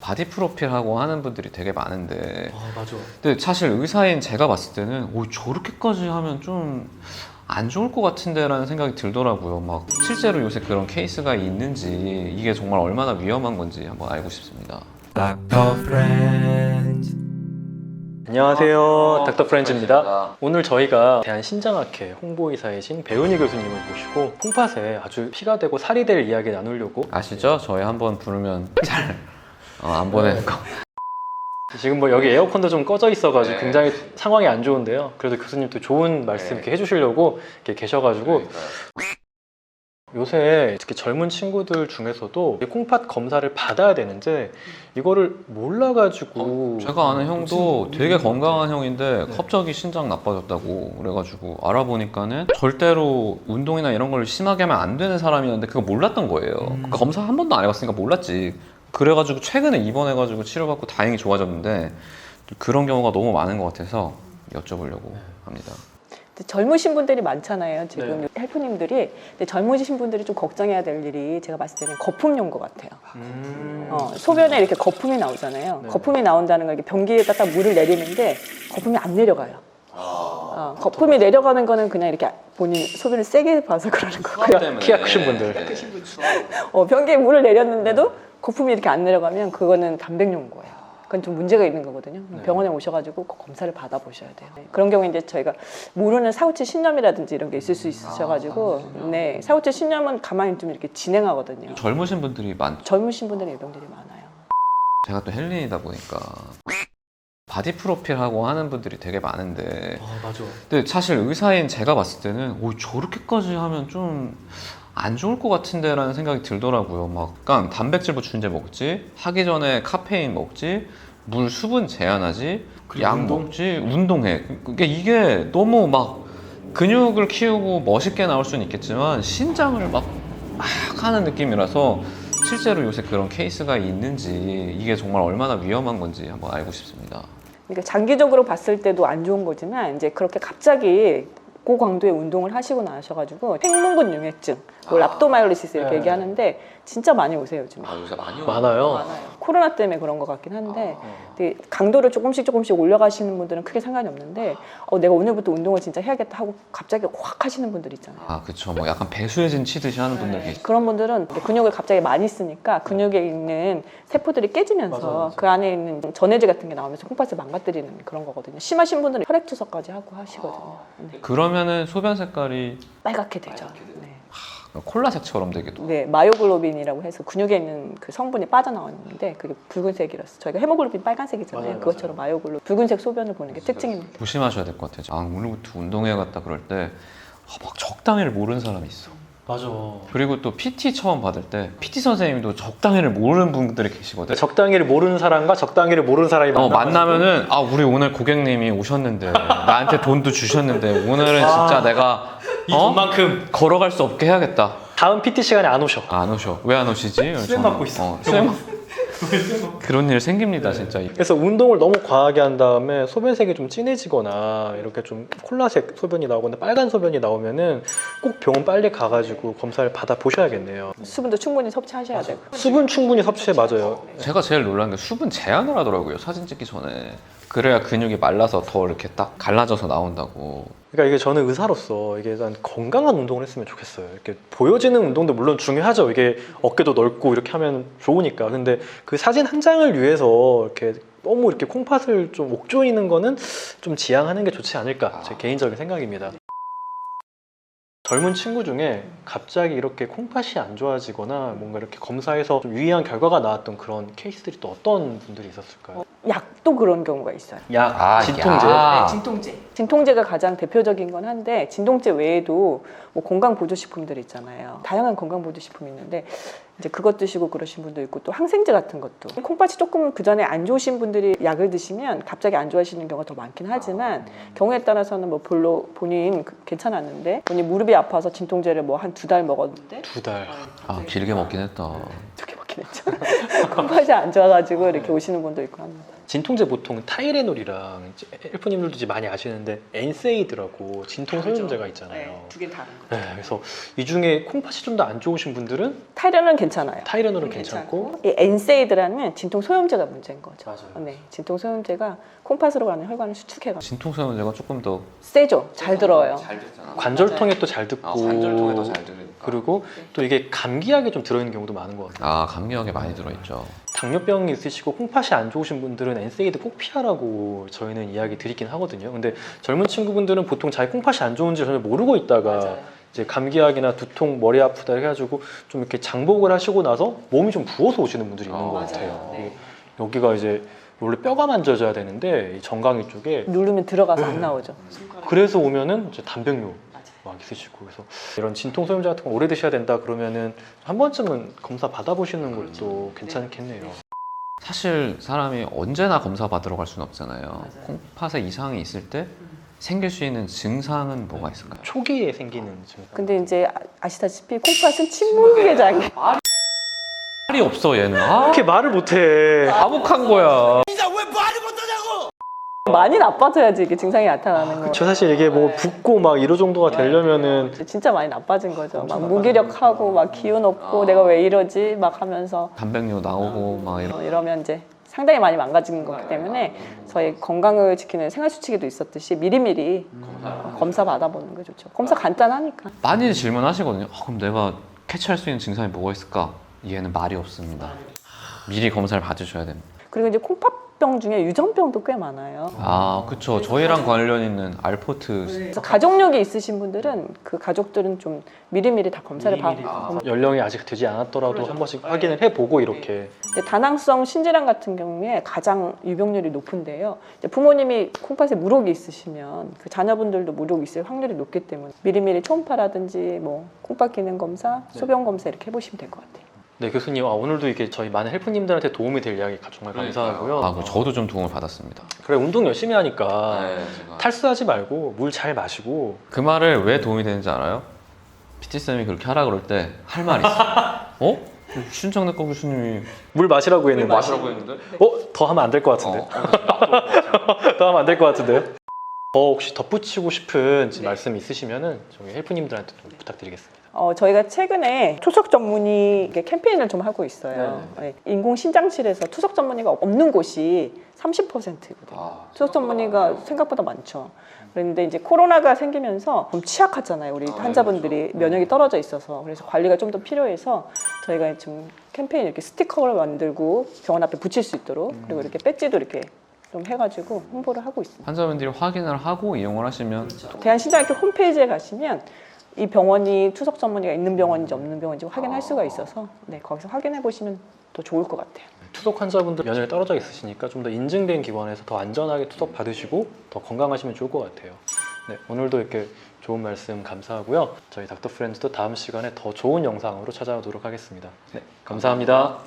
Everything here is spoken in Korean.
바디 프로필하고 하는 분들이 되게 많은데 맞아. 근데 사실 의사인 제가 봤을 때는 저렇게까지 하면 좀 안 좋을 것 같은데 라는 생각이 들더라고요. 막 실제로 요새 그런 케이스가 있는지 이게 정말 얼마나 위험한 건지 한번 알고 싶습니다. 안녕하세요. 닥터 프렌즈입니다. 오늘 저희가 대한신장학회 홍보이사이신 배은희 교수님을 모시고 콩팥에 아주 피가 되고 살이 될 이야기 나누려고. 아시죠? 저희 한번 부르면 잘 안 보내는 거. 지금 뭐 여기 에어컨도 좀 꺼져 있어가지고 네. 굉장히 상황이 안 좋은데요. 그래도 교수님도 좋은 말씀 이렇게 해주시려고 이렇게 계셔가지고 요새 특히 젊은 친구들 중에서도 콩팥 검사를 받아야 되는데 이거를 몰라가지고 제가 아는 형도 되게 건강한 형인데 네. 갑자기 신장 나빠졌다고 그래가지고 알아보니까는 절대로 운동이나 이런 걸 심하게 하면 안 되는 사람이었는데 그거 몰랐던 거예요. 그러니까 검사 한 번도 안 해봤으니까 몰랐지. 그래가지고 최근에 입원해가지고 치료받고 다행히 좋아졌는데 그런 경우가 너무 많은 것 같아서 여쭤보려고 합니다. 젊으신 분들이 많잖아요. 지금 네. 헬프님들이. 근데 젊으신 분들이 좀 걱정해야 될 일이 제가 봤을 때는 거품용 것 같아요. 소변에 이렇게 거품이 나오잖아요. 네. 거품이 나온다는 건 이렇게 변기에다 딱 물을 내리는데 거품이 안 내려가요. 거품이 내려가는 거는 그냥 이렇게 본인 소변을 세게 봐서 그러는 거고요. 키가 크신 분들. 변기에 물을 내렸는데도 거품이 이렇게 안 내려가면 그거는 단백뇨인 거예요. 그건 좀 문제가 있는 거거든요. 네. 병원에 오셔가지고 꼭 검사를 받아보셔야 돼요. 그런 경우에 이제 저희가 모르는 사후치 신염이라든지 이런 게 있을 수 있으셔가지고, 네, 사후치 신염은 가만히 좀 이렇게 진행하거든요. 젊으신 분들이 많죠. 젊으신 분들은 예병들이 많아요. 제가 또 헬린이다 보니까 바디 프로필하고 하는 분들이 되게 많은데 맞아. 근데 사실 의사인 제가 봤을 때는 저렇게까지 하면 좀 안 좋을 것 같은데 라는 생각이 들더라고요. 막 그러니까 단백질 보충제 먹지, 하기 전에 카페인 먹지, 물 수분 제한하지, 약 운동? 먹지, 운동해. 그러니까 이게 너무 막 근육을 키우고 멋있게 나올 수는 있겠지만 신장을 막 하는 느낌이라서 실제로 요새 그런 케이스가 있는지 이게 정말 얼마나 위험한 건지 한번 알고 싶습니다. 그러니까 장기적으로 봤을 때도 안 좋은 거지만 이제 그렇게 갑자기 고강도의 운동을 하시고 나셔가지고 횡문근 융해증, 랍도마이올리시스 이렇게 네. 얘기하는데 진짜 많이 오세요 요즘에. 요새 많이 많아요. 코로나 때문에 그런 것 같긴 한데 되게 강도를 조금씩 올려가시는 분들은 크게 상관이 없는데 내가 오늘부터 운동을 진짜 해야겠다 하고 갑자기 확 하시는 분들 있잖아요. 그쵸. 뭐 약간 배수해진 치듯이 하는 분들 계시죠. 그런 분들은 근육을 갑자기 많이 쓰니까 근육에 있는 세포들이 깨지면서 맞아. 그 안에 있는 전해질 같은 게 나오면서 콩팥을 망가뜨리는 그런 거거든요. 심하신 분들은 혈액투석까지 하고 하시거든요. 네. 그러면은 소변 색깔이 빨갛게 되죠. 네. 콜라색처럼 되게 네, 마요글로빈이라고 해서 근육에 있는 그 성분이 빠져나오는데 그게 붉은색이라서 저희가 헤모글로빈 빨간색이잖아요. 맞아요, 그것처럼 마요글로 붉은색 소변을 보는 게 특징입니다. 조심하셔야 될 것 같아요. 오늘부터 운동해야겠다 그럴 때 막 적당히를 모르는 사람이 있어. 맞아. 그리고 또 PT 처음 받을 때 PT 선생님도 적당히를 모르는 분들이 계시거든. 적당히를 모르는 사람과 적당히를 모르는 사람이 만나면은 우리 오늘 고객님이 오셨는데 나한테 돈도 주셨는데 오늘은 진짜 내가 이 돈만큼 걸어갈 수 없게 해야겠다. 다음 PT 시간에 안 오셔. 안 오셔. 왜 안 오시지? 수행 받고 있어. 수행 그런 일 생깁니다 진짜. 그래서 운동을 너무 과하게 한 다음에 소변색이 좀 진해지거나 이렇게 좀 콜라색 소변이 나오거나 빨간 소변이 나오면은 꼭 병원 빨리 가가지고 검사를 받아 보셔야겠네요. 수분도 충분히 섭취하셔야 되고. 수분 충분히 섭취해. 맞아요. 제가 제일 놀란 게 수분 제한을 하더라고요. 사진 찍기 전에. 그래야 근육이 말라서 더 이렇게 딱 갈라져서 나온다고. 그러니까 이게 저는 의사로서 이게 일단 건강한 운동을 했으면 좋겠어요. 이렇게 보여지는 운동도 물론 중요하죠. 이게 어깨도 넓고 이렇게 하면 좋으니까. 근데 그 사진 한 장을 위해서 이렇게 너무 이렇게 콩팥을 좀 옥조이는 거는 좀 지양하는 게 좋지 않을까. 제 개인적인 생각입니다. 젊은 친구 중에 갑자기 이렇게 콩팥이 안 좋아지거나 뭔가 이렇게 검사해서 좀 유의한 결과가 나왔던 그런 케이스들이 또 어떤 분들이 있었을까요? 약도 그런 경우가 있어요. 약, 진통제. 진통제. 진통제가 가장 대표적인 건 한데 진통제 외에도 뭐 건강보조식품들 있잖아요. 다양한 건강보조식품이 있는데 이제 그것 드시고 그러신 분도 있고 또 항생제 같은 것도 콩팥이 조금 그 전에 안 좋으신 분들이 약을 드시면 갑자기 안 좋아지는 경우가 더 많긴 하지만 경우에 따라서는 뭐 별로 본인 괜찮았는데 본인 무릎이 아파서 진통제를 뭐 한 2달 먹었는데 2달. 길게 먹긴 했다. 2개 먹긴 했죠. 콩팥이 안 좋아가지고 이렇게 오시는 분도 있고 합니다. 진통제 보통 타이레놀이랑 이제 헬프님들도 이제 많이 아시는데 엔세이드라고 진통 소염제가 있잖아요. 두 개 다른 거. 네, 그래서 이 중에 콩팥이 좀 더 안 좋으신 분들은 타이레놀은 괜찮아요. 타이레놀은 괜찮고 이 엔세이드라는 진통 소염제가 문제인 거죠. 맞아요. 네, 진통 소염제가 콩팥으로 가는 혈관을 수축해가지고 진통소염제가 조금 더 세죠. 잘 들어요. 잘 듣잖아. 관절통에 또 잘 듣고 관절통에도 잘 들으니까. 그리고 또 이게 감기약에 좀 들어있는 경우도 많은 것 같아요. 아, 감기약에 많이 들어있죠. 당뇨병이 있으시고 콩팥이 안 좋으신 분들은 엔세이드 꼭 피하라고 저희는 이야기 드리긴 하거든요. 근데 젊은 친구분들은 보통 자기 콩팥이 안 좋은지 전혀 모르고 있다가 이제 감기약이나 두통, 머리 아프다 해가지고 좀 이렇게 장복을 하시고 나서 몸이 좀 부어서 오시는 분들이 있는 것 맞아요. 같아요. 네. 여기가 이제 원래 뼈가 만져져야 되는데 이 정강이 쪽에 누르면 들어가서 안 나오죠. 그래서 오면은 이제 단백뇨 막 있으시고 그래서 이런 진통 소염제 같은 거 오래 드셔야 된다 그러면은 한 번쯤은 검사 받아보시는 것도 괜찮겠네요. 사실 사람이 언제나 검사 받으러 갈 수는 없잖아요. 콩팥에 이상이 있을 때 생길 수 있는 증상은 뭐가 있을까요? 초기에 생기는 증상. 근데 이제 아시다시피 콩팥은 침묵계장이 말이 없어 얘는. 아, 이렇게 말을 못해. 가혹한 거야. 많이 나빠져야지 이게 증상이 나타나는 거예요. 저 사실 이게 뭐 붓고 막 이러 정도가 되려면은 진짜 많이 나빠진 거죠. 막 무기력하고 막 기운 없고 내가 왜 이러지 막 하면서 단백뇨 나오고 막 이런. 이러면 이제 상당히 많이 망가지는 거기 때문에 저희 건강을 지키는 생활수칙에도 있었듯이 미리미리 검사 받아보는 게 좋죠. 검사 간단하니까. 많이 질문하시거든요. 그럼 내가 캐치할 수 있는 증상이 뭐가 있을까? 얘는 말이 없습니다. 미리 검사를 받으셔야 됩니다. 그리고 이제 콩팥병 중에 유전병도 꽤 많아요. 아, 그쵸. 저희랑 관련 있는 알포트. 그래서 가족력이 있으신 분들은 그 가족들은 좀 미리미리 다 검사를 받고 연령이 아직 되지 않았더라도 한 번씩 확인을 해보고 이렇게. 다낭성 신질환 같은 경우에 가장 유병률이 높은데요. 이제 부모님이 콩팥에 물혹이 있으시면 그 자녀분들도 물혹이 있을 확률이 높기 때문에 미리미리 초음파라든지 뭐 콩팥 기능 검사, 소변 검사 이렇게 해보시면 될 것 같아요. 네 교수님 오늘도 이렇게 저희 많은 헬프님들한테 도움이 될 이야기 정말 감사하고요. 아, 저도 좀 도움을 받았습니다. 그래 운동 열심히 하니까 제가. 탈수하지 말고 물 잘 마시고. 그 말을 왜 도움이 되는지 알아요? PT쌤이 그렇게 하라 그럴 때 할 말이 있어. 어? 신청내과 교수님이 물 마시라고 했는데. 했는데? 더 하면 안 될 것 같은데. 더 하면 안 될 것 같은데요. 혹시 덧붙이고 싶은 말씀 있으시면은 저희 헬프님들한테 좀 부탁드리겠습니다. 저희가 최근에 투석 전문의 캠페인을 좀 하고 있어요. 네. 인공 신장실에서 투석 전문의가 없는 곳이 30%거든요. 투석 전문의가 생각보다 많죠. 그런데 이제 코로나가 생기면서 좀 취약하잖아요. 우리 환자분들이 면역이 떨어져 있어서 그래서 관리가 좀 더 필요해서 저희가 좀 캠페인 이렇게 스티커를 만들고 병원 앞에 붙일 수 있도록 그리고 이렇게 배지도 이렇게 좀 해가지고 홍보를 하고 있습니다. 환자분들이 확인을 하고 이용을 하시면 대한신장학회 홈페이지에 가시면 이 병원이 투석 전문의가 있는 병원인지 없는 병원인지 확인할 수가 있어서 네, 거기서 확인해 보시면 더 좋을 것 같아요. 투석 환자분들 면역이 떨어져 있으시니까 좀 더 인증된 기관에서 더 안전하게 투석 받으시고 더 건강하시면 좋을 것 같아요. 네, 오늘도 이렇게 좋은 말씀 감사하고요. 저희 닥터 프렌즈도 다음 시간에 더 좋은 영상으로 찾아오도록 하겠습니다. 네, 감사합니다.